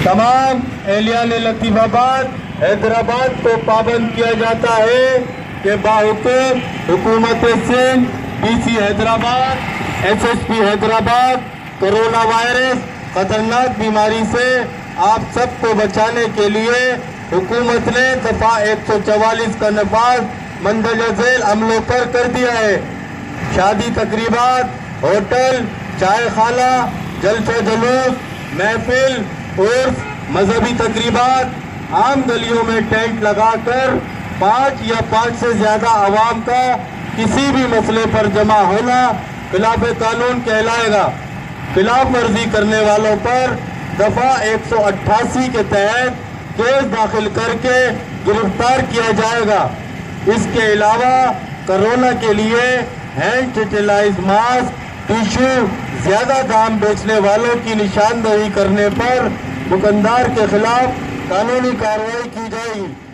तमाम एहलियान लतीफ़ाबाद हैदराबाद को पाबंद किया जाता है कि बाहुकूम हुकूमत Sindh, DC Hyderabad, SSP Hyderabad corona virus खतरनाक बीमारी से आप सबको बचाने के लिए हुकूमत ने दफा 144 का नफाज मंदरजा झेल अमलों पर कर दिया है। शादी तकरीबात, होटल, चाय खाना, जलसा जुलूस, महफिल, उर्फ, मजहबी तकरीबात, आम गलियों में टेंट लगाकर 5 या 5 से ज्यादा आवाम का किसी भी मसले पर जमा होना खिलाफ कानून कहलाएगा। खिलाफ वर्जी करने वालों पर दफा 188 के तहत केस दाखिल करके गिरफ्तार किया जाएगा। इसके अलावा कोरोना के लिए हैंड स्टेरिलाइज मास्क, टिश्यू ज्यादा दाम बेचने वालों की निशानदेही करने पर दुकानदार के खिलाफ कानूनी कार्रवाई की जाएगी।